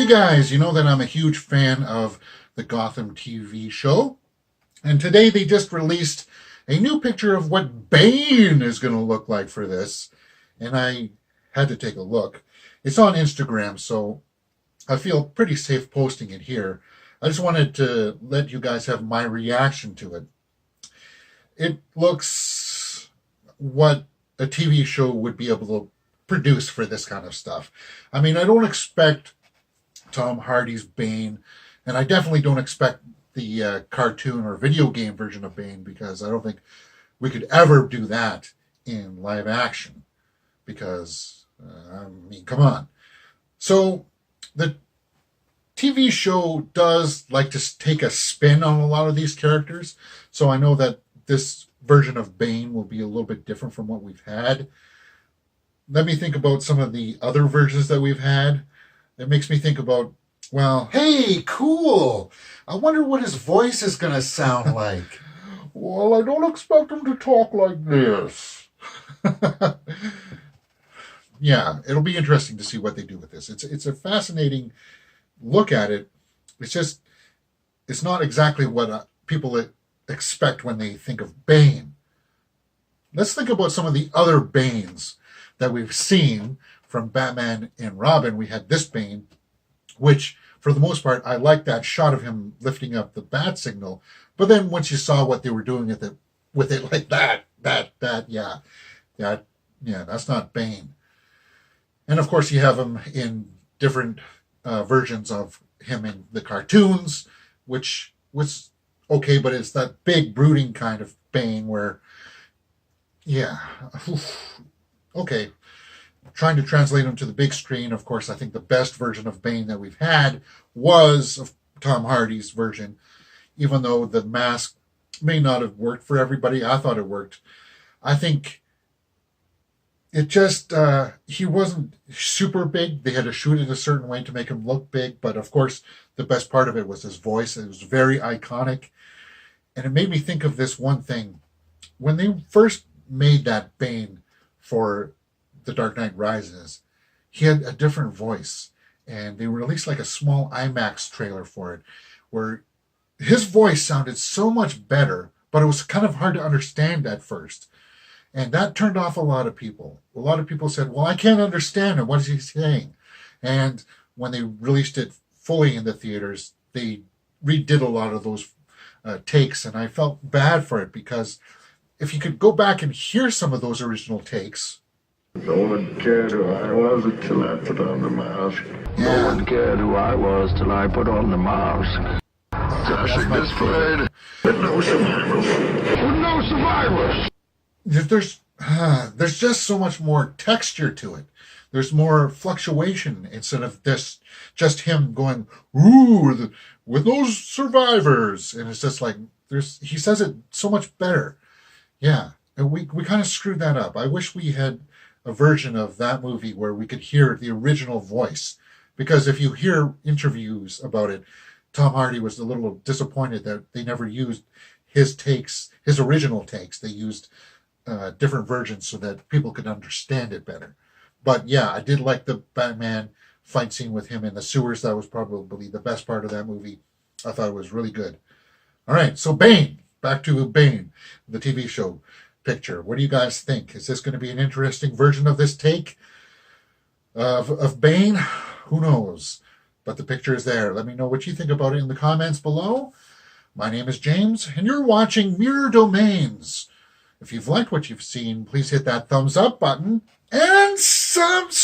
Hey guys, you know that I'm a huge fan of the Gotham TV show, and today they just released a new picture of what Bane is going to look like for this, and I had to take a look. It's on Instagram, so I feel pretty safe posting it here. I just wanted to let you guys have my reaction to it. It looks what a TV show would be able to produce for this kind of stuff. I mean, I don't expect Tom Hardy's Bane, and I definitely don't expect the cartoon or video game version of Bane, because I don't think we could ever do that in live action, because, I mean, come on. So the TV show does like to take a spin on a lot of these characters, so I know that this version of Bane will be a little bit different from what we've had. Let me think about some of the other versions that we've had. It makes me think about, well, hey, cool. I wonder what his voice is going to sound like. Well, I don't expect him to talk like this. Yeah, it'll be interesting to see what they do with this. It's a fascinating look at it. It's not exactly what people expect when they think of Bane. Let's think about some of the other Banes that we've seen. From Batman and Robin, we had this Bane, which, for the most part, I liked that shot of him lifting up the bat signal. But then once you saw what they were doing with it like that, yeah, that's not Bane. And of course, you have him in different versions of him in the cartoons, which was okay, but it's that big, brooding kind of Bane where, yeah, okay. Trying to translate him to the big screen, of course, I think the best version of Bane that we've had was of Tom Hardy's version, even though the mask may not have worked for everybody. I thought it worked. I think it just, he wasn't super big. They had to shoot it a certain way to make him look big, but of course, the best part of it was his voice. It was very iconic, and it made me think of this one thing. When they first made that Bane for The Dark Knight Rises, he had a different voice, and they released like a small IMAX trailer for it where his voice sounded so much better, but it was kind of hard to understand at first, and that turned off a lot of people. A lot of people said, well, I can't understand him, what is he saying? And when they released it fully in the theaters, they redid a lot of those takes, and I felt bad for it, because if you could go back and hear some of those original takes. No one cared who I was until I put on the mask. Yeah. No one cared who I was till I put on the mask. Classic displayed. With no survivors. With no survivors. There's just so much more texture to it. There's more fluctuation instead of this, just him going, ooh, with those survivors. And it's just like, he says it so much better. Yeah, and we kind of screwed that up. I wish we had a version of that movie where we could hear the original voice, because if you hear interviews about it, Tom Hardy was a little disappointed that they never used his original takes. They used different versions so that people could understand it better. But yeah, I did like the Batman fight scene with him in the sewers. That was probably the best part of that movie. I thought it was really good. All right, so Bane, back to Bane, the TV show picture. What do you guys think? Is this going to be an interesting version of this take of Bane? Who knows? But the picture is there. Let me know what you think about it in the comments below. My name is James, and you're watching Mirror Domains. If you've liked what you've seen, please hit that thumbs up button and subscribe.